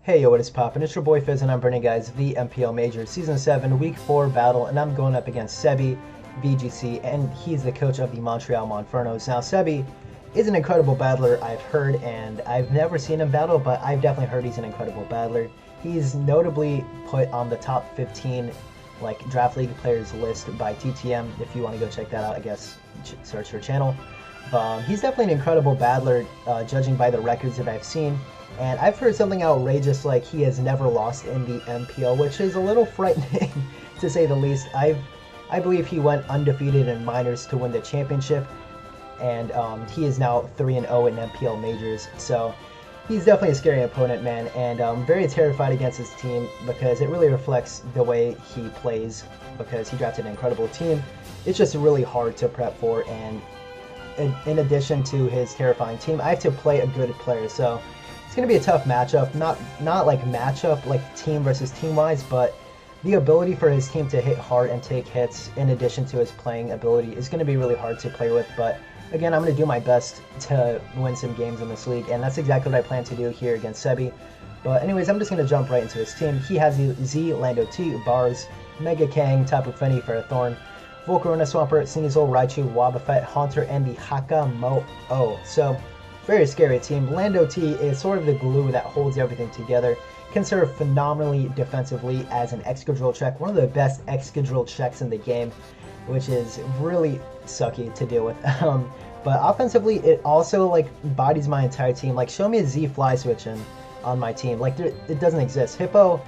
Hey yo, what is poppin'? It's your boy Fizz and I'm bringing guys the MPL Major Season 7 Week 4 battle, and I'm going up against Sebby, VGC, and he's the coach of the Montreal Monfernos. Now Sebby is an incredible battler, I've heard, and I've never seen him battle, but I've definitely heard he's an incredible battler. He's notably put on the top 15 draft league players list by TTM. If you want to go check that out, I guess search her channel. He's definitely an incredible battler, judging by the records that I've seen. And I've heard something outrageous like he has never lost in the MPL, which is a little frightening to say the least. I believe he went undefeated in minors to win the championship, and he is now 3-0 in MPL majors. So he's definitely a scary opponent, man, and I'm very terrified against his team because it really reflects the way he plays, because he drafted an incredible team. It's just really hard to prep for, and in addition to his terrifying team, I have to play a good player. So it's going to be a tough matchup, not like matchup like team versus team wise, but the ability for his team to hit hard and take hits in addition to his playing ability is going to be really hard to play with. But again, I'm going to do my best to win some games in this league, and that's exactly what I plan to do here against Sebby. But anyways, I'm just going to jump right into his team. He has the Z, Lando T, Bars, Mega Kang, Tapu Fini, Ferrothorn, Volcarona, Swampert, Sneasel, Raichu, Wobbuffet, Haunter, and the Haka-Mo-O. So very scary team. Lando T is sort of the glue that holds everything together. Can serve phenomenally defensively as an Excadrill check, one of the best Excadrill checks in the game, which is really sucky to deal with. But offensively, it also bodies my entire team. Show me a Z fly switching on my team. It doesn't exist. Hippo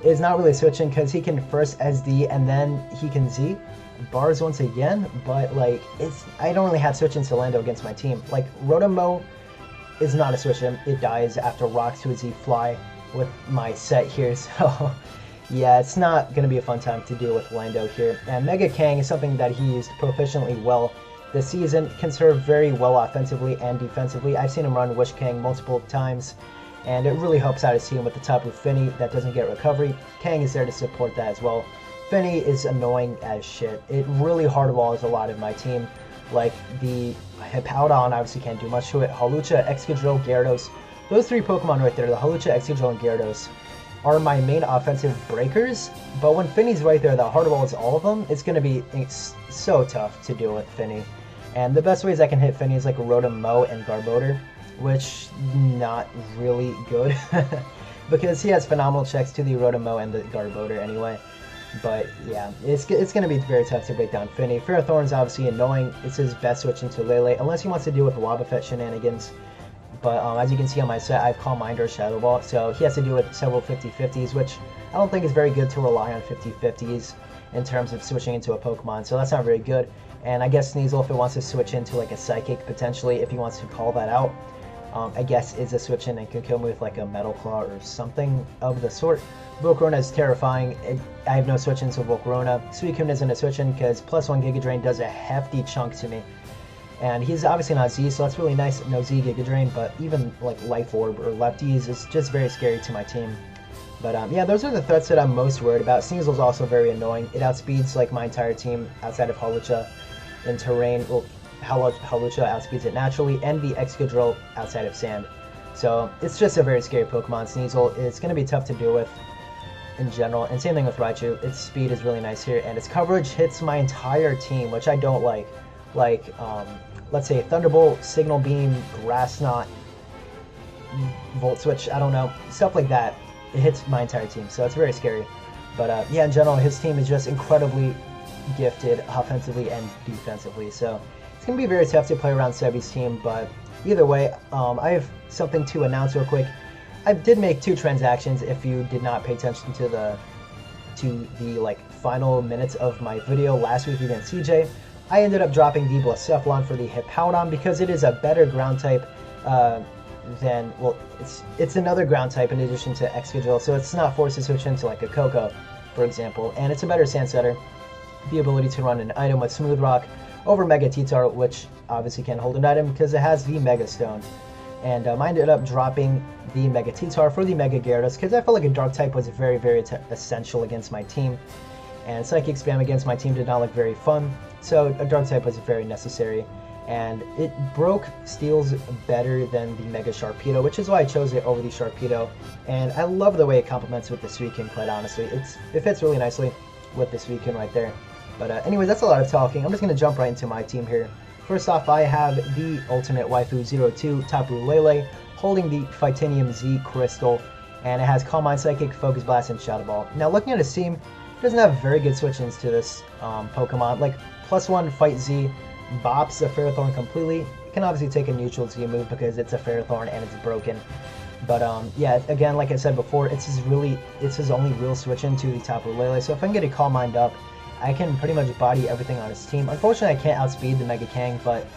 is not really switching because he can first SD and then he can Z. Bars once again, but I don't really have switch into Lando against my team. Rotom-Mow is not a switch in. It dies after rocks to a Z fly with my set here, so yeah, it's not going to be a fun time to deal with Lando here. And Mega Kang is something that he used proficiently well this season. Can serve very well offensively and defensively. I've seen him run Wish Kang multiple times, and it really helps out his team with the Tapu Fini that doesn't get recovery. Kang is there to support that as well. Fini is annoying as shit. It really hardballs a lot of my team. The Hippowdon obviously can't do much to it. Hawlucha, Excadrill, Gyarados. Those three Pokemon right there, the Hawlucha, Excadrill, and Gyarados, are my main offensive breakers. But when Fini's right there that hardballs all of them, it's going to be so tough to deal with Fini. And the best ways I can hit Fini is Rotom-Mow and Garbodor, which not really good because he has phenomenal checks to the Rotom-Mow and the Garbodor anyway. But yeah, it's going to be very tough to break down Fini. Ferrothorn's obviously annoying. It's his best switch into Lele, unless he wants to deal with Wobbuffet shenanigans. But as you can see on my set, I've Calm Mind or Shadow Ball, so he has to deal with several 50-50s, which I don't think is very good to rely on 50-50s in terms of switching into a Pokemon, so that's not very good. And I guess Sneasel, if it wants to switch into a Psychic, potentially, if he wants to call that out, I guess is a switch in and can kill me with a Metal Claw or something of the sort. Volcarona is terrifying. I have no switch into Volcarona. Suicune isn't a switch in because +1 Giga Drain does a hefty chunk to me. And he's obviously not Z, so that's really nice. No Z Giga Drain, but even Life Orb or Lefties is just very scary to my team. But yeah, those are the threats that I'm most worried about. Sneasel's also very annoying. It outspeeds my entire team outside of Hawlucha in terrain. Well, Hawlucha outspeeds it naturally, and the Excadrill outside of sand. So it's just a very scary Pokemon. Sneasel, it's going to be tough to deal with in general, and same thing with Raichu. Its speed is really nice here, and its coverage hits my entire team, which I don't like. Let's say Thunderbolt, Signal Beam, Grass Knot, Volt Switch, I don't know, stuff like that. It hits my entire team, so it's very scary. But yeah, in general, his team is just incredibly gifted offensively and defensively, so it's going to be very tough to play around Sebby's team. But either way, I have something to announce real quick. I did make 2 transactions. If you did not pay attention to the final minutes of my video last week against CJ, I ended up dropping the Blacephalon for the Hippowdon because it is a better ground type than, well, it's another ground type in addition to Excadrill, so it's not forced to switch into a Koko, for example, and it's a better Sand Setter. The ability to run an item with Smooth Rock over Mega T-Tar, which obviously can't hold an item because it has the Mega Stone. And I ended up dropping the Mega T-Tar for the Mega Gyarados because I felt like a Dark type was very, very essential against my team. And Psychic Spam against my team did not look very fun, so a Dark type was very necessary. and it broke steals better than the Mega Sharpedo, which is why I chose it over the Sharpedo. And I love the way it complements with the Suicune, quite honestly. It fits really nicely with the Suicune right there. But anyway, that's a lot of talking. I'm just going to jump right into my team here. First off, I have the Ultimate Waifu 02 Tapu Lele, holding the Titanium Z Crystal, and it has Calm Mind, Psychic, Focus Blast, and Shadow Ball. Now, looking at his team, it doesn't have very good switch-ins to this Pokemon. Like, +1 Fight Z bops a Ferrothorn completely. You can obviously take a neutral Z move because it's a Ferrothorn and it's broken. But yeah, again, like I said before, it's his only real switch-in to the Tapu Lele. So if I can get a Calm Mind up, I can pretty much body everything on his team. Unfortunately, I can't outspeed the Mega Kang, but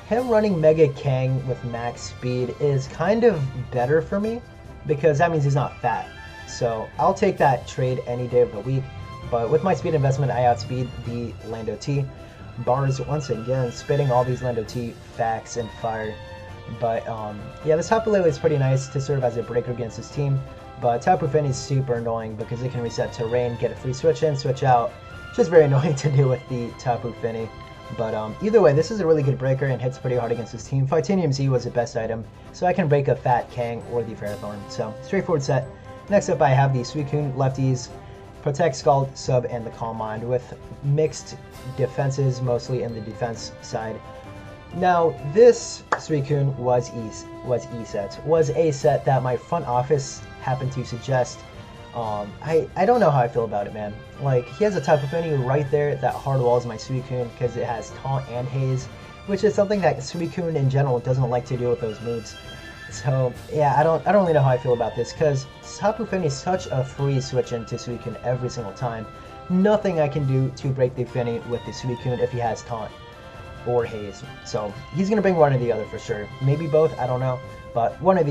him running Mega Kang with max speed is kind of better for me because that means he's not fat. So I'll take that trade any day of the week. But with my speed investment, I outspeed the Lando T. Bars once again spitting all these Lando T facts and fire. But yeah, this Tapu Lele is pretty nice to serve as a breaker against his team. But Tapu Fini is super annoying because it can reset terrain, get a free switch in, switch out. Just very annoying to do with the Tapu Fini. But either way, this is a really good breaker and hits pretty hard against his team. Titanium Z was the best item, so I can break a Fat Kang or the Ferrothorn. So, straightforward set. Next up, I have the Suicune Lefties, Protect, Scald, Sub, and the Calm Mind with mixed defenses, mostly in the defense side. Now, this Suicune was a set that my front office happened to suggest. I don't know how I feel about it, man. Like, he has a Tapu Fini right there that hard walls my Suicune because it has Taunt and Haze, which is something that Suicune in general doesn't like to do with those moves. So yeah, I don't really know how I feel about this because Tapu Fini is such a free switch into Suicune every single time. Nothing I can do to break the Fini with the Suicune if he has Taunt or Haze. So he's gonna bring one or the other for sure. Maybe both, I don't know, but one or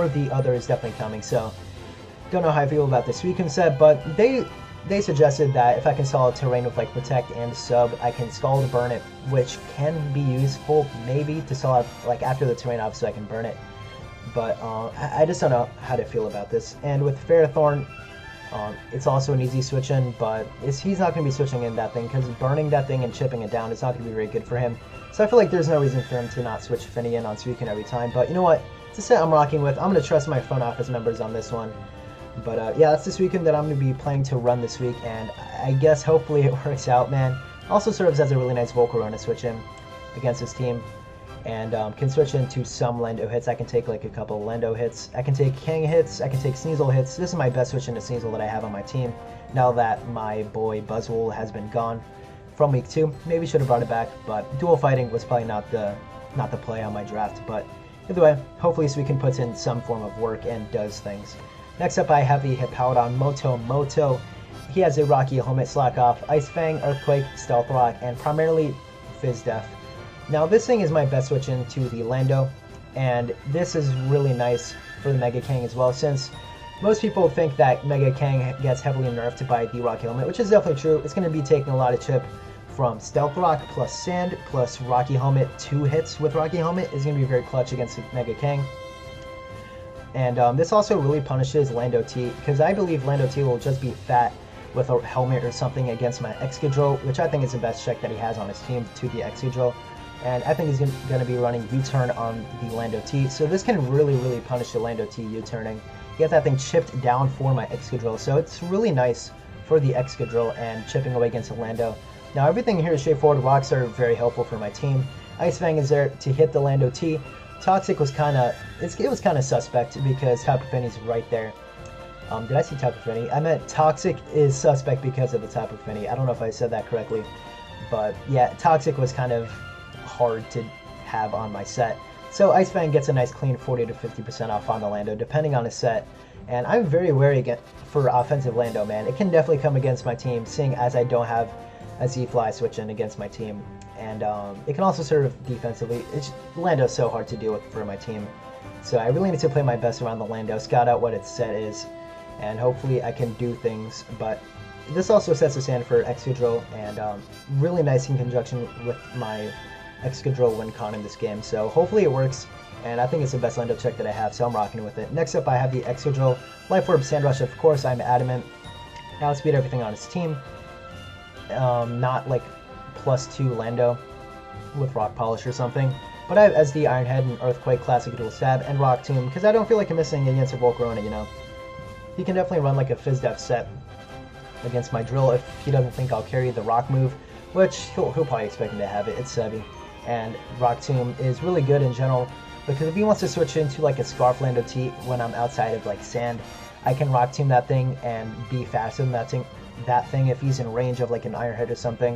the other is definitely coming. So don't know how I feel about the Suicune set, but they suggested that if I can solid terrain with like Protect and Sub, I can Scald Burn it, which can be useful maybe to solid like after the terrain off so I can burn it. But I just don't know how to feel about this. And with Ferrothorn, it's also an easy switch in, but he's not going to be switching in that thing because burning that thing and chipping it down is not going to be very good for him. So I feel like there's no reason for him to not switch Fini in on Suicune every time. But you know what? It's a set I'm rocking with. I'm going to trust my front office members on this one. But yeah, that's this weekend that I'm going to be playing to run this week, and I guess hopefully it works out, man. Also serves as a really nice Volcarona switch in against his team, and can switch into some Lando hits. I can take like a couple Lando hits. I can take Kang hits. I can take Sneasel hits. This is my best switch into Sneasel that I have on my team now that my boy Buzzwole has been gone from week 2. Maybe should have brought it back, but dual fighting was probably not the play on my draft. But either way, hopefully Suicune puts in some form of work and does things. Next up, I have the Hippowdon Moto. He has a Rocky Helmet, Slack Off, Ice Fang, Earthquake, Stealth Rock, and primarily Fizz Def. Now, this thing is my best switch into the Lando, and this is really nice for the Mega Kang as well, since most people think that Mega Kang gets heavily nerfed by the Rocky Helmet, which is definitely true. It's going to be taking a lot of chip from Stealth Rock plus Sand plus Rocky Helmet. 2 hits with Rocky Helmet is going to be very clutch against Mega Kang. And this also really punishes Lando T, because I believe Lando T will just be fat with a helmet or something against my Excadrill, which I think is the best check that he has on his team to the Excadrill. And I think he's going to be running U-turn on the Lando T, so this can really punish the Lando T U-turning. Get that thing chipped down for my Excadrill, so it's really nice for the Excadrill and chipping away against the Lando. Now everything here is straightforward. Rocks are very helpful for my team. Ice Fang is there to hit the Lando T. Toxic was kind of suspect because Tapu Fini's right there. Did I see Tapu Fini? I meant Toxic is suspect because of the Tapu Fini. I don't know if I said that correctly, but yeah, Toxic was kind of hard to have on my set. So Ice Fang gets a nice clean 40 to 50% off on the Lando, depending on his set. And I'm very wary for offensive Lando, man. It can definitely come against my team, seeing as I don't have a Z-Fly switch in against my team. And it can also serve defensively. Lando's so hard to deal with for my team. So I really need to play my best around the Lando, scout out what its set is, and hopefully I can do things. But this also sets the stand for Excadrill, and really nice in conjunction with my Excadrill win con in this game. So hopefully it works, and I think it's the best Lando check that I have, so I'm rocking with it. Next up, I have the Excadrill Life Orb Sand Rush. Of course, I'm adamant. Outspeed everything on his team. Not like +2 Lando. with Rock Polish or something. But I have SD, Iron Head, and Earthquake, Classic Dual Stab, and Rock Tomb, because I don't feel like I'm missing against a Volcarona, you know. He can definitely run like a FizzDef set against my drill if he doesn't think I'll carry the Rock move, which he'll probably expect me to have it. It's Sebby. And Rock Tomb is really good in general, because if he wants to switch into like a Scarf Lando T when I'm outside of like sand, I can Rock Tomb that thing and be faster than that thing if he's in range of like an Iron Head or something,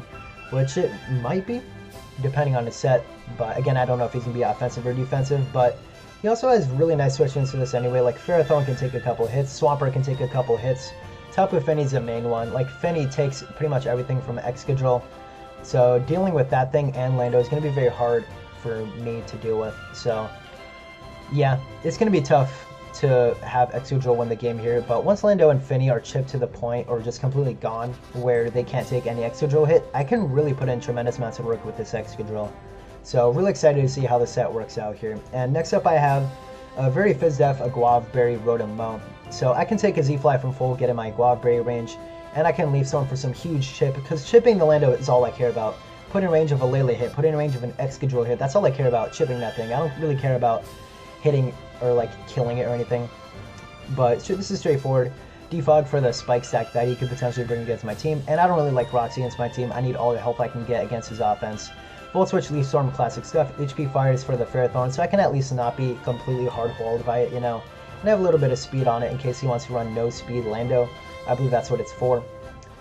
which it might be, depending on his set. But again, I don't know if he's going to be offensive or defensive, but he also has really nice switch-ins to this anyway. Like Ferrothorn can take a couple hits, Swampert can take a couple hits, Tapu Fini's the main one. Like Fini takes pretty much everything from Excadrill, so dealing with that thing and Lando is going to be very hard for me to deal with. So yeah, it's going to be tough to have Excadrill win the game here, but once Lando and Fini are chipped to the point or just completely gone where they can't take any Excadrill hit, I can really put in tremendous amounts of work with this Excadrill. So really excited to see how the set works out here. And next up I have a very FizzDef, a Guava Berry, Rotom Mow. So I can take a Z-Fly from full, get in my Guava Berry range, and I can Leaf Storm for some huge chip, because chipping the Lando is all I care about. Put in range of a Lele hit, put in range of an Excadrill hit, that's all I care about, chipping that thing. I don't really care about hitting or like killing it or anything. But this is straightforward. Defog for the Spike stack that he could potentially bring against my team, and I don't really like Roxy against my team. I need all the help I can get against his offense. Volt Switch, Leaf Storm, classic stuff. HP Fire is for the Ferrothorn, so I can at least not be completely hard-walled by it, you know. And I have a little bit of speed on it in case he wants to run no speed Lando. I believe that's what it's for.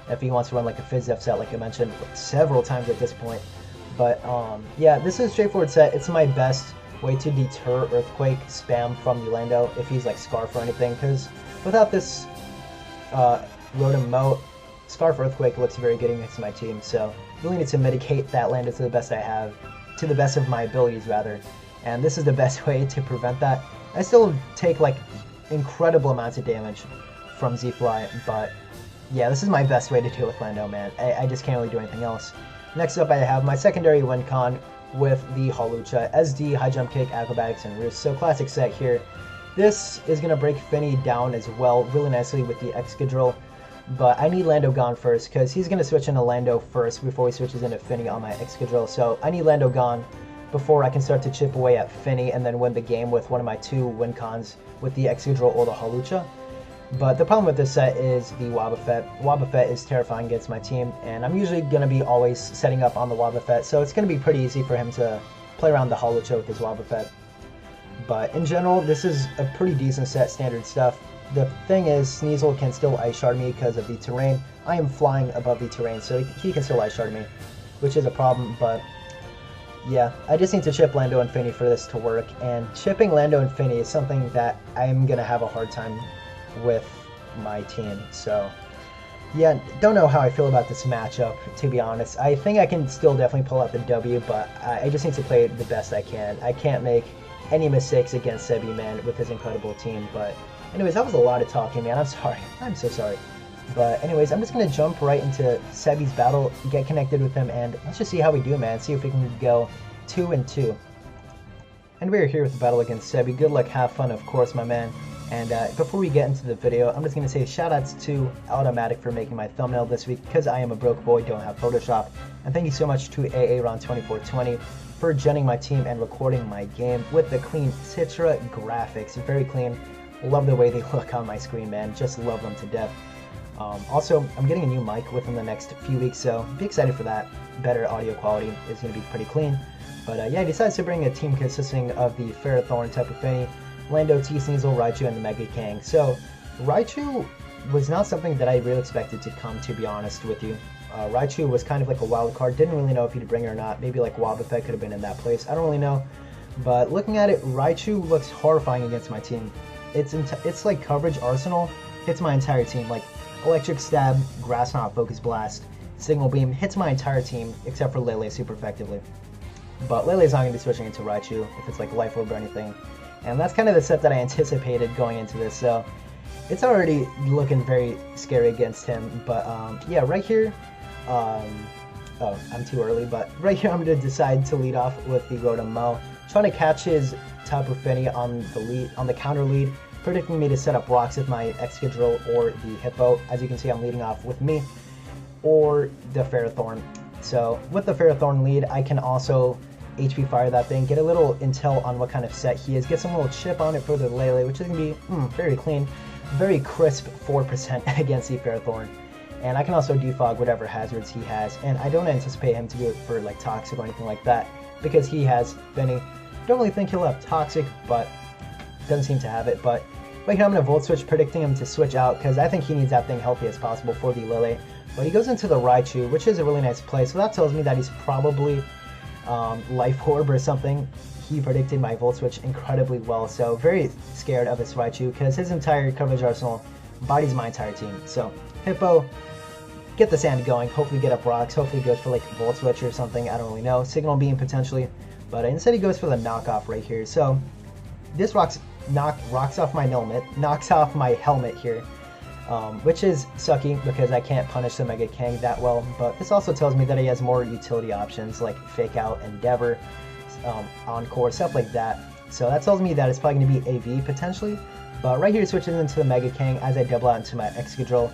If he wants to run like a FizzDef set, like I mentioned several times at this point. But yeah, this is a straightforward set. It's my best way to deter Earthquake spam from the Lando if he's like Scarf or anything, because without this Rotom Mow, Scarf Earthquake looks very good against my team, so really need to mitigate that Lando to the best I have, to the best of my abilities rather, and this is the best way to prevent that. I still take like incredible amounts of damage from Z-Fly, but yeah, this is my best way to deal with Lando, man. I just can't really do anything else. Next up I have my secondary win con with the Hawlucha, SD, High Jump Kick, Acrobatics, and Roost. So classic set here. This is going to break Fini down as well really nicely with the Excadrill, but I need Lando gone first because he's going to switch into Lando first before he switches into Fini on my Excadrill. So I need Lando gone before I can start to chip away at Fini and then win the game with one of my two win cons with the Excadrill or the Hawlucha. But the problem with this set is the Wobbuffet. Wobbuffet is terrifying against my team, and I'm usually going to be always setting up on the Wobbuffet, so it's going to be pretty easy for him to play around the Hawlucha with his Wobbuffet. But in general, this is a pretty decent set, standard stuff. The thing is, Sneasel can still Ice Shard me because of the terrain. I am flying above the terrain, so he can still Ice Shard me, which is a problem, but yeah, I just need to chip Lando and Fini for this to work, and chipping Lando and Fini is something that I'm going to have a hard time with my team. So yeah, don't know how I feel about this matchup, to be honest. I think I can still definitely pull out the W, but I just need to play it the best I can. I can't make any mistakes against Sebby, man, with his incredible team. But anyways, that was a lot of talking, man. I'm sorry. I'm so sorry. But anyways, I'm just going to jump right into Sebby's battle, get connected with him, and let's just see how we do, man. See if we can go 2-2. And we are here with the battle against Sebby. Good luck, have fun, of course, my man. And before we get into the video, I'm just going to say shoutouts to AutoMatthic for making my thumbnail this week, because I am a broke boy, don't have Photoshop. And thank you so much to AARon2420 for joining my team and recording my game with the clean Citra graphics. Very clean. Love the way they look on my screen, man. Just love them to death. Also, I'm getting a new mic within the next few weeks, so be excited for that. Better audio quality is going to be pretty clean. But yeah, I decided to bring a team consisting of the Ferrothorn, Tapu Fini, Lando, T-Sneasel, Raichu, and the Mega Kang. So Raichu was not something that I really expected to come, to be honest with you. Raichu was kind of like a wild card. Didn't really know if he'd bring it or not. Maybe like Wobbuffet could have been in that place. I don't really know. But looking at it, Raichu looks horrifying against my team. It's like coverage arsenal hits my entire team. Like Electric Stab, Grass Knot, Focus Blast, Signal Beam hits my entire team except for Lele super effectively. But Lele's not going to be switching into Raichu if it's like Life Orb or anything. And that's kind of the set that I anticipated going into this, so it's already looking very scary against him. But yeah, right here, oh, I'm too early, but right here I'm going to decide to lead off with the Rotom Mow, trying to catch his Tapu Fini on the lead, on the counter lead, predicting me to set up rocks with my Excadrill or the Hippo. As you can see, I'm leading off with me, or the Ferrothorn. So with the Ferrothorn lead, I can also HP fire that thing, get a little intel on what kind of set he is, get some little chip on it for the Lele, which is going to be very clean, very crisp 4% against the Ferrothorn. And I can also defog whatever hazards he has, and I don't anticipate him to go for like Toxic or anything like that, because he has Finny. Don't really think he'll have Toxic, but doesn't seem to have it. But right here I'm going to Volt Switch, predicting him to switch out, because I think he needs that thing healthy as possible for the Lele. But he goes into the Raichu, which is a really nice play, so that tells me that he's probably Life Orb or something. He predicted my Volt Switch incredibly well, so very scared of this Raichu, because his entire coverage arsenal bodies my entire team. So Hippo, get the sand going, hopefully get up rocks, hopefully he goes for like Volt Switch or something, I don't really know, Signal Beam potentially, but instead he goes for the knockoff right here. So this rocks off my helmet, knocks off my helmet here, which is sucky because I can't punish the Mega Kang that well, but this also tells me that he has more utility options like Fake Out, Endeavor, Encore, stuff like that. So that tells me that it's probably going to be AV potentially, but right here it switches into the Mega Kang as I double out into my Excadrill.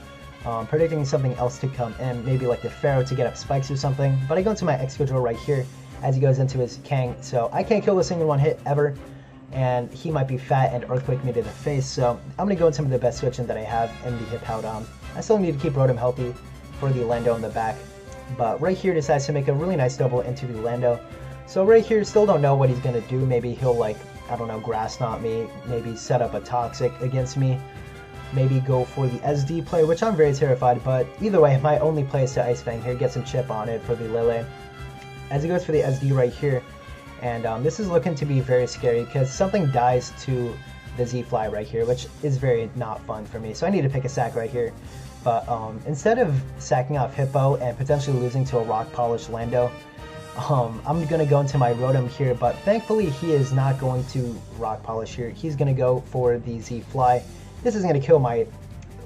Predicting something else to come in, maybe like the Pharaoh to get up spikes or something, but I go into my Excadrill right here as he goes into his Kang, so I can't kill a single one hit ever, and he might be fat and Earthquake me to the face, so I'm going to go into the best switch-in that I have in the Hippowdon. I still need to keep Rotom healthy for the Lando in the back, but right here decides to make a really nice double into the Lando. So right here, still don't know what he's going to do. Maybe he'll like, I don't know, Grass Knot me, maybe set up a Toxic against me, maybe go for the SD play, which I'm very terrified, but either way, my only play is to Ice Fang here, get some chip on it for the Lele, as he goes for the SD right here, and this is looking to be very scary, because something dies to the Z-Fly right here, which is very not fun for me, so I need to pick a sack right here, but instead of sacking off Hippo and potentially losing to a Rock Polish Lando, I'm going to go into my Rotom here, but thankfully he is not going to Rock Polish here, he's going to go for the Z-Fly. This is going to kill my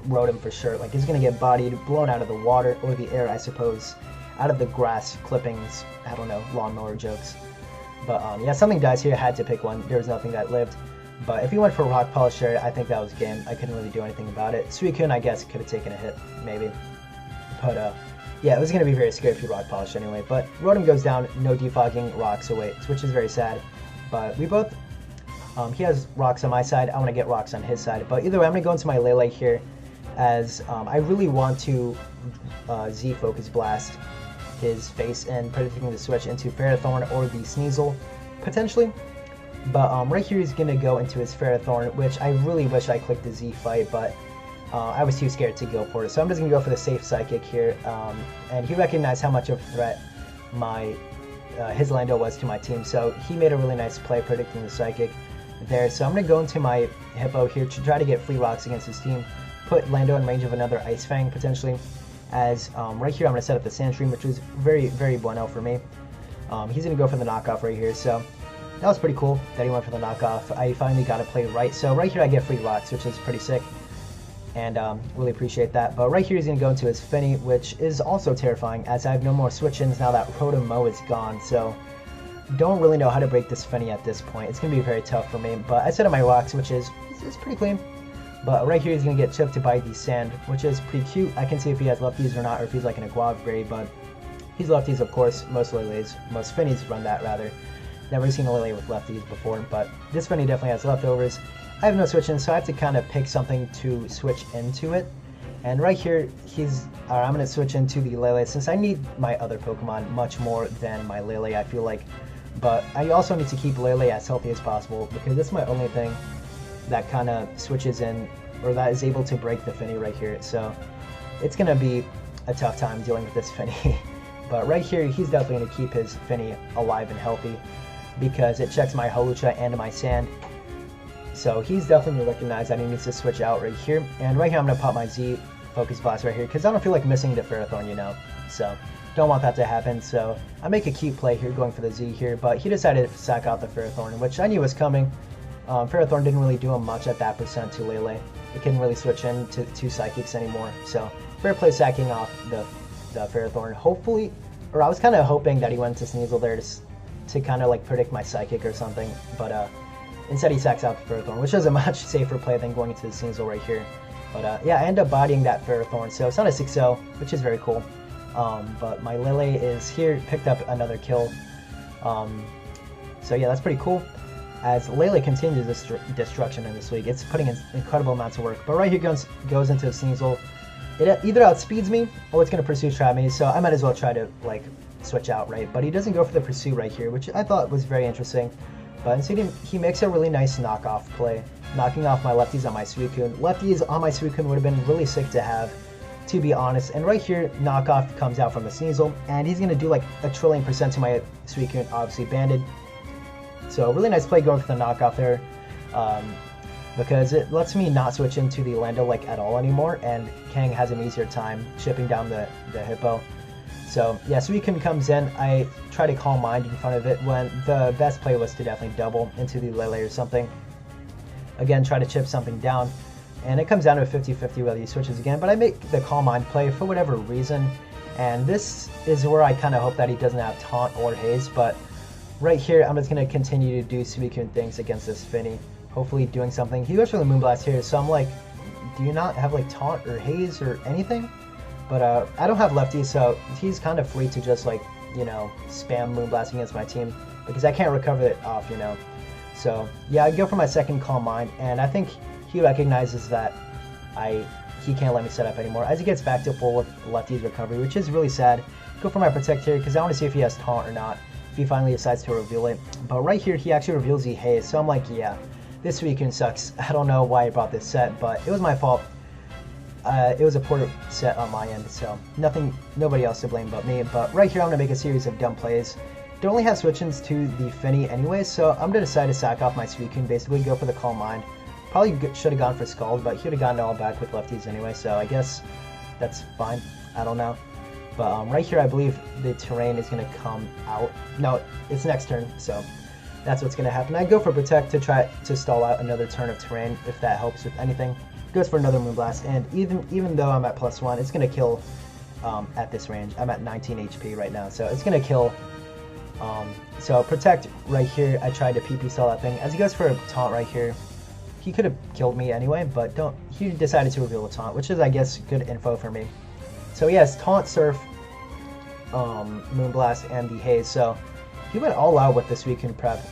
Rotom for sure. Like, he's going to get bodied, blown out of the water, or the air, I suppose. Out of the grass clippings. I don't know, lawnmower jokes. But, yeah, something dies here. I had to pick one. There was nothing that lived. But if he went for Rock Polish there, I think that was game. I couldn't really do anything about it. Suicune, I guess, could have taken a hit, maybe. But, yeah, it was going to be very scary if he Rock Polish anyway. But Rotom goes down, no defogging, rocks away, which is very sad. But we both... he has rocks on my side, I want to get rocks on his side, but either way I'm going to go into my Lele here, as I really want to Z-Focus Blast his face and predicting the switch into Ferrothorn or the Sneasel, potentially, but right here he's going to go into his Ferrothorn, which I really wish I clicked the Z-Fight, but I was too scared to go for it, so I'm just going to go for the safe Psychic here, and he recognized how much of a threat his Lando was to my team, so he made a really nice play predicting the Psychic there. So I'm going to go into my Hippo here to try to get free rocks against his team, put Lando in range of another Ice Fang potentially, as right here I'm going to set up the Sandstream, which was very, very bueno for me. He's going to go for the knockoff right here, so that was pretty cool that he went for the knockoff. I finally got to play right, so right here I get free rocks, which is pretty sick, and really appreciate that. But right here he's going to go into his Finny, which is also terrifying, as I have no more switch-ins now that Rotom is gone, so don't really know how to break this Finny at this point. It's going to be very tough for me, but I set up my rocks, which is pretty clean. But right here he's going to get chipped by the sand, which is pretty cute. I can see if he has lefties or not, or if he's like in a Guav grade, but he's lefties, of course. Most Lele's, most Finnies run that, rather. Never seen a Lele with lefties before, but this Finny definitely has leftovers. I have no switch-in, so I have to kind of pick something to switch into it. And right here, I'm going to switch into the Lele, since I need my other Pokemon much more than my Lele, I feel like. But I also need to keep Lele as healthy as possible, because that's my only thing that kind of switches in, or that is able to break the Finny right here. So it's going to be a tough time dealing with this Finny. But right here, he's definitely going to keep his Finny alive and healthy, because it checks my Hawlucha and my Sand. So he's definitely going to recognize that he needs to switch out right here. And right here, I'm going to pop my Z Focus Blast right here, because I don't feel like missing the Ferrothorn, you know. So don't want that to happen, so I make a cute play here going for the Z here, but he decided to sack out the Ferrothorn, which I knew was coming. Ferrothorn didn't really do him much at that percent to Lele. It couldn't really switch into two Psychics anymore, so fair play sacking off the Ferrothorn. Hopefully, or I was kind of hoping that he went to Sneasel there to kind of like predict my Psychic or something, but instead he sacks out the Ferrothorn, which is a much safer play than going into the Sneasel right here. But yeah, I end up bodying that Ferrothorn, so it's not a 6-0, which is very cool. But my Lele is here, picked up another kill. So yeah, that's pretty cool. As Lele continues this destruction in this league, it's putting in incredible amounts of work. But right here goes into the Sneasel. It either outspeeds me or it's going to pursue trap me, so I might as well try to like switch out, right? But he doesn't go for the pursuit right here, which I thought was very interesting. But instead he makes a really nice knockoff play, knocking off my lefties on my Suicune. Lefties on my Suicune would have been really sick to have, to be honest. And right here, knockoff comes out from the Sneasel, and he's going to do like a trillion% to my Suicune, obviously banded. So really nice play going for the knockoff there, because it lets me not switch into the Lando like at all anymore, and Kang has an easier time chipping down the Hippo. So yeah, Suicune comes in, I try to Calm Mind in front of it when the best play was to definitely double into the Lele or something. Again, try to chip something down, and it comes down to a 50-50 whether he switches again, but I make the Calm Mind play for whatever reason, and this is where I kind of hope that he doesn't have Taunt or Haze, but right here I'm just going to continue to do Suicune things against this Finny, hopefully doing something. He goes for the Moonblast here, so I'm like, do you not have like Taunt or Haze or anything? But I don't have Lefty, so he's kind of free to just like, you know, spam Moonblast against my team, because I can't recover it off, you know. So yeah, I go for my second Calm Mind, and I think he recognizes that he can't let me set up anymore, as he gets back to full with Lefty's recovery, which is really sad. Go for my Protect here, because I want to see if he has Taunt or not, if he finally decides to reveal it. But right here, he actually reveals the Haze, so I'm like, yeah, this Suicune sucks. I don't know why I brought this set, but it was my fault. It was a poor set on my end, so nobody else to blame but me. But right here, I'm going to make a series of dumb plays. Don't only have switch-ins to the Finny anyway, so I'm going to decide to sack off my Suicune, basically go for the Calm Mind. Probably should have gone for Scald, but he would have gotten it all back with lefties anyway, so I guess that's fine. I don't know. But right here, I believe the terrain is going to come out. No, it's next turn, so that's what's going to happen. I go for Protect to try to stall out another turn of terrain, if that helps with anything. Goes for another Moonblast, and even though I'm at +1, it's going to kill at this range. I'm at 19 HP right now, so it's going to kill. So Protect right here, I tried to PP stall that thing. As he goes for a Taunt right here, he could have killed me anyway, but he decided to reveal a Taunt, which is, I guess, good info for me. So yes, Taunt, Surf, Moonblast, and the Haze. So he went all out with the Suicune prep.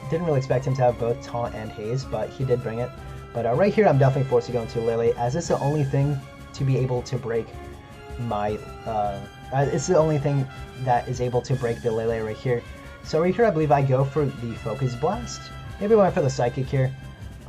Didn't really expect him to have both Taunt and Haze, but he did bring it. But right here, I'm definitely forced to go into Lele, as it's the only thing to be able to break my... it's the only thing that is able to break the Lele right here. So right here, I believe I go for the Focus Blast. Maybe I went for the Psychic here.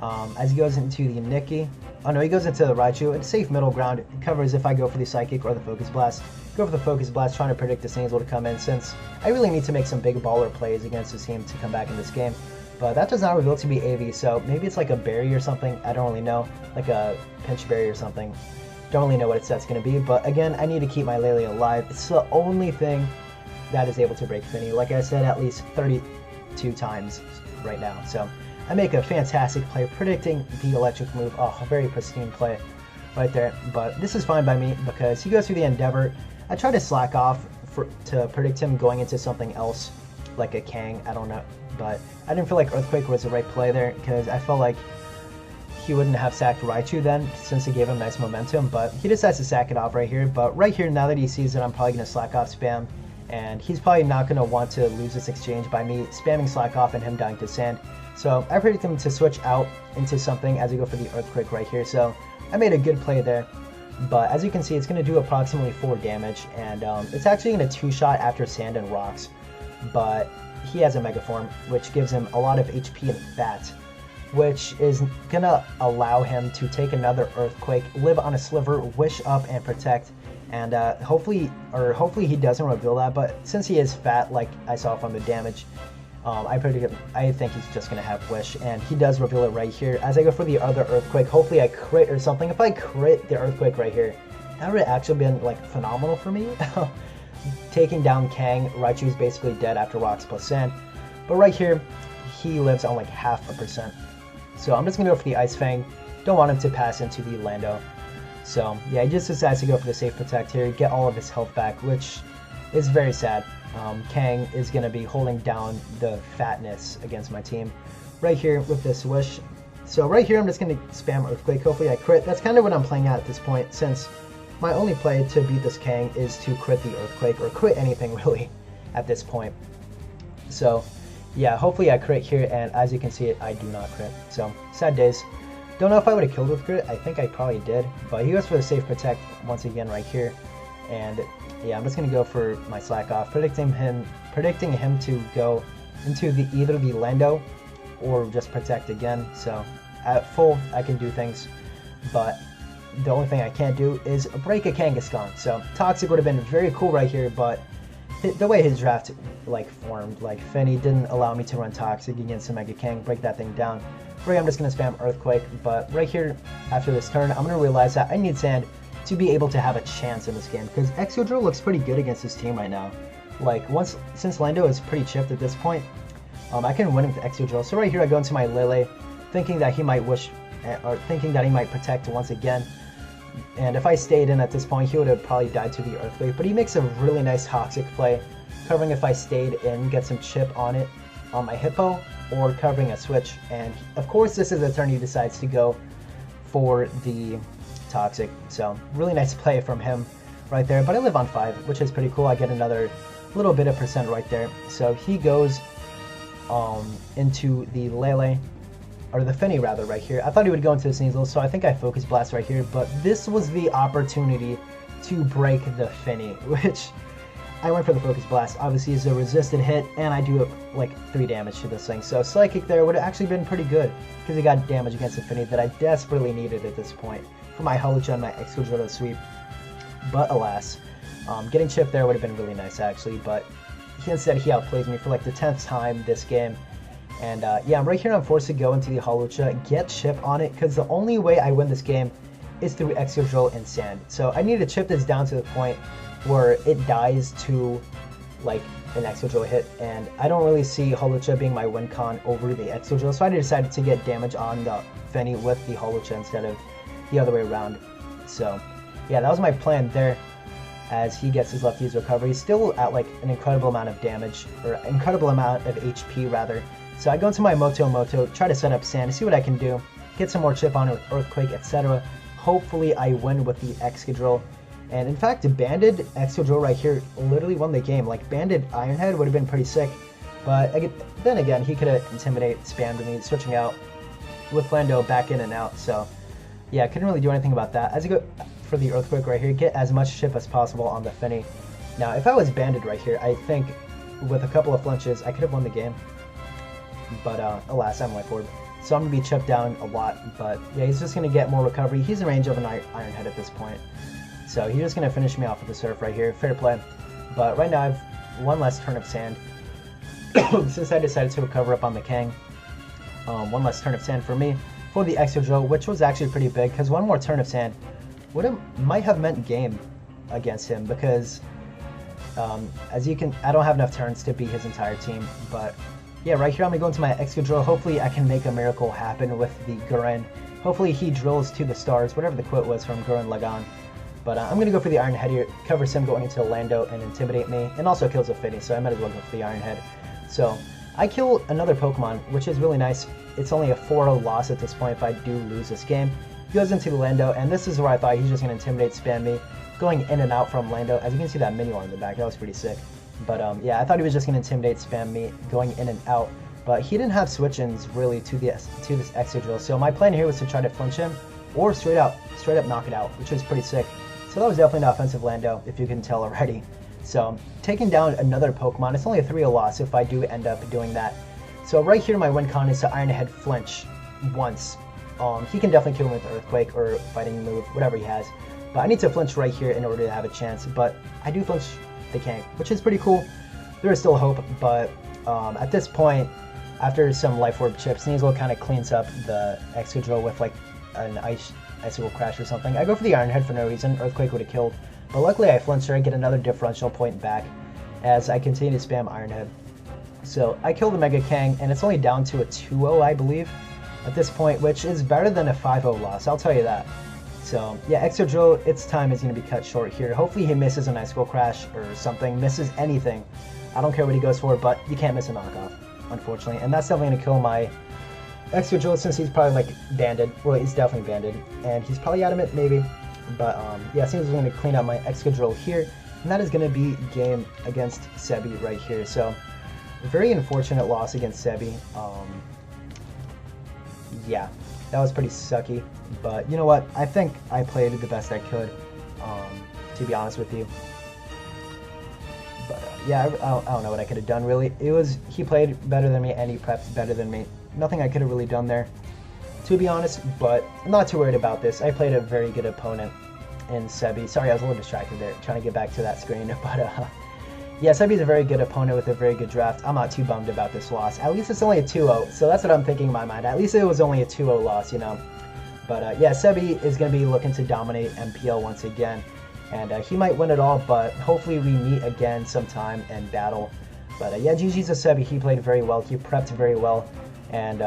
As he goes into the Nikki. Oh no, he goes into the Raichu. It's safe middle ground. It covers if I go for the Psychic or the Focus Blast. Go for the Focus Blast, trying to predict the Sneasel to come in, since I really need to make some big baller plays against this team to come back in this game. But that does not reveal to be AV, so maybe it's like a berry or something. I don't really know. Like a pinch berry or something. Don't really know what its set's going to be. But again, I need to keep my Lele alive. It's the only thing that is able to break Finny. Like I said, at least 32 times right now. So I make a fantastic play predicting the electric move. Oh, a very pristine play right there. But this is fine by me because he goes through the Endeavor. I try to slack off to predict him going into something else, like a Kang. I don't know. But I didn't feel like Earthquake was the right play there, because I felt like he wouldn't have sacked Raichu then, since he gave him nice momentum. But he decides to sack it off right here. But right here, now that he sees it, I'm probably going to slack off spam. And he's probably not going to want to lose this exchange by me spamming slack off and him dying to sand. So I predict him to switch out into something as we go for the Earthquake right here. So I made a good play there. But as you can see, it's going to do approximately 4 damage. And it's actually going to 2-shot after sand and rocks. But he has a Mega Form, which gives him a lot of HP and fat, which is going to allow him to take another Earthquake, live on a Sliver, Wish up, and Protect. And hopefully he doesn't reveal that, but since he is fat, like I saw from the damage, I think he's just going to have Wish, and he does reveal it right here. As I go for the other Earthquake, hopefully I crit or something. If I crit the Earthquake right here, that would have actually been like phenomenal for me. Taking down Kang, Raichu's basically dead after rocks plus sand. But right here, he lives on like 0.5%. So I'm just going to go for the Ice Fang. Don't want him to pass into the Lando. So yeah, he just decides to go for the safe Protect here, get all of his health back, which is very sad. Kang is going to be holding down the fatness against my team right here with this Wish. So right here, I'm just going to spam Earthquake. Hopefully I crit. That's kind of what I'm playing at this point, since my only play to beat this Kang is to crit the Earthquake, or crit anything really at this point. So yeah, hopefully I crit here, and as you can see, I do not crit. So, sad days. Don't know if I would have killed with crit. I think I probably did, but he goes for the safe protect once again right here. And yeah, I'm just going to go for my slack off, predicting him to go into either the Lando or just protect again. So at full, I can do things, but the only thing I can't do is break a Kangaskhan. So Toxic would have been very cool right here, but the way his draft formed, Finny didn't allow me to run Toxic against a Mega Kang, break that thing down. Right, I'm just going to spam Earthquake, but right here, after this turn, I'm going to realize that I need Sand to be able to have a chance in this game, because Exodrill looks pretty good against this team right now. Since Lando is pretty chipped at this point, I can win with Exodrill. So right here, I go into my Lele, thinking that he might protect once again. And if I stayed in at this point, he would have probably died to the Earthquake, but he makes a really nice Toxic play, covering if I stayed in, get some chip on it, on my Hippo, or covering a switch. And of course, this is the turn he decides to go for the Toxic. So really nice play from him right there. But I live on 5, which is pretty cool. I get another little bit of percent right there. So he goes into the Lele, or the Finny rather, right here. I thought he would go into the Sneasel, so I think I Focus Blast right here. But this was the opportunity to break the Finny, which I went for the Focus Blast. Obviously, it's a resisted hit, and I do like 3 damage to this thing. So Psychic there would have actually been pretty good, because he got damage against Infinity that I desperately needed at this point for my Holocha and my Excadrill to sweep. But alas, getting chipped there would have been really nice actually, but instead he outplays me for like the 10th time this game. And yeah, I'm right here, I'm forced to go into the Holocha, get chip on it, because the only way I win this game is through Excadrill and Sand. So I need to chip this down to the point where it dies to like an Excadrill hit, and I don't really see Holocha being my win con over the Excadrill, so I decided to get damage on the Fenny with the Holocha instead of the other way around. So yeah, that was my plan there, as he gets his lefties recovery, still at like an incredible amount of damage, or incredible amount of HP rather. So I go into my Moto, try to set up Sand, see what I can do, get some more chip on it with Earthquake, etc. Hopefully I win with the Excadrill. And in fact, Banded Excadrill right here literally won the game. Like, Banded Ironhead would have been pretty sick, but then again, he could have Intimidate, spammed me, switching out with Lando back in and out. So yeah, I couldn't really do anything about that. As I go for the Earthquake right here, get as much chip as possible on the Finny. Now, if I was Banded right here, I think with a couple of flinches, I could have won the game. But alas, I'm Life Orb. So I'm going to be chipped down a lot, but yeah, he's just going to get more recovery. He's in range of an Ironhead at this point. So he's just going to finish me off with the Surf right here. Fair play. But right now I have one less turn of Sand. Since I decided to recover up on the Kang. One less turn of Sand for me. For the Excadrill, which was actually pretty big, because one more turn of Sand might have meant game against him, because as you can, I don't have enough turns to beat his entire team. But yeah, right here I'm going to go into my Excadrill. Hopefully I can make a miracle happen with the Gurren. Hopefully he drills to the stars, whatever the quote was from Gurren Lagann. But I'm going to go for the Iron Head here, cover Sim going into Lando and Intimidate me, and also kills a Finny, so I might as well go for the Iron Head. So I kill another Pokemon, which is really nice. It's only a 4-0 loss at this point if I do lose this game. He goes into the Lando, and this is where I thought he's just going to Intimidate, spam me, going in and out from Lando. As you can see that mini one in the back, that was pretty sick. But yeah, I thought he was just going to Intimidate, spam me, going in and out. But he didn't have switch-ins really to this Excadrill, so my plan here was to try to flinch him, or straight up knock it out, which was pretty sick. So that was definitely an offensive Lando, if you can tell already. So taking down another Pokemon, it's only a 3-0 loss if I do end up doing that. So right here my win con is to Iron Head flinch once. He can definitely kill me with Earthquake or Fighting Move, whatever he has. But I need to flinch right here in order to have a chance. But I do flinch the Kang, which is pretty cool. There is still hope, but at this point, after some Life Orb chips, Sneasel kind of cleans up the Excadrill with like an Icicle Crash or something. I go for the Iron Head for no reason. Earthquake would have killed. But luckily I flinched her. I get another differential point back as I continue to spam Iron Head. So I kill the Mega Kang, and it's only down to a 2-0, I believe, at this point, which is better than a 5-0 loss, I'll tell you that. So yeah, Excadrill, its time is going to be cut short here. Hopefully he misses an Icicle Crash or something, misses anything. I don't care what he goes for, but you can't miss a knockoff, unfortunately. And that's definitely going to kill my Excadrill, since he's probably like banded. Well, he's definitely banded, and he's probably adamant maybe. But yeah, it seems we're going to clean up my Excadrill here, and that is going to be game against Sebby right here. So very unfortunate loss against Sebby. Yeah, that was pretty sucky. But you know what? I think I played the best I could, to be honest with you. But yeah, I don't know what I could have done really. He played better than me and he prepped better than me. Nothing I could have really done there, to be honest. But I'm not too worried about this. I played a very good opponent in Sebby. Sorry, I was a little distracted there, trying to get back to that screen. But yeah, Sebby's a very good opponent with a very good draft. I'm not too bummed about this loss. At least it's only a 2-0, so that's what I'm thinking in my mind. At least it was only a 2-0 loss, you know. But yeah, Sebby is going to be looking to dominate MPL once again. And he might win it all, but hopefully we meet again sometime and battle. But yeah, GG's to Sebby. He played very well. He prepped very well. And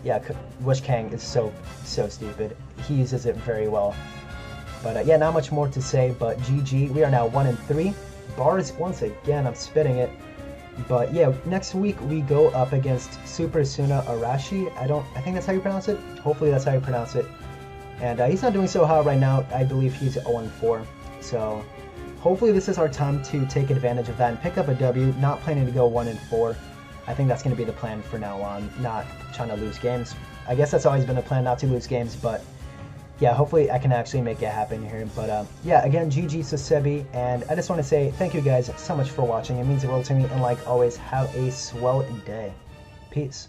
yeah, Wish Kang is so stupid. He uses it very well. But yeah, not much more to say, but GG. We are now 1-3. Bars once again, I'm spitting it. But yeah, next week we go up against Super Suna Arashi. I think that's how you pronounce it. Hopefully that's how you pronounce it. And he's not doing so hot right now. I believe he's 0-4. So hopefully this is our time to take advantage of that and pick up a W. Not planning to go 1-4. I think that's going to be the plan for now on, not trying to lose games. I guess that's always been the plan, not to lose games, but yeah, hopefully I can actually make it happen here. But yeah, again, GG to Sebby, and I just want to say thank you guys so much for watching. It means the world to me, and like always, have a swell day. Peace.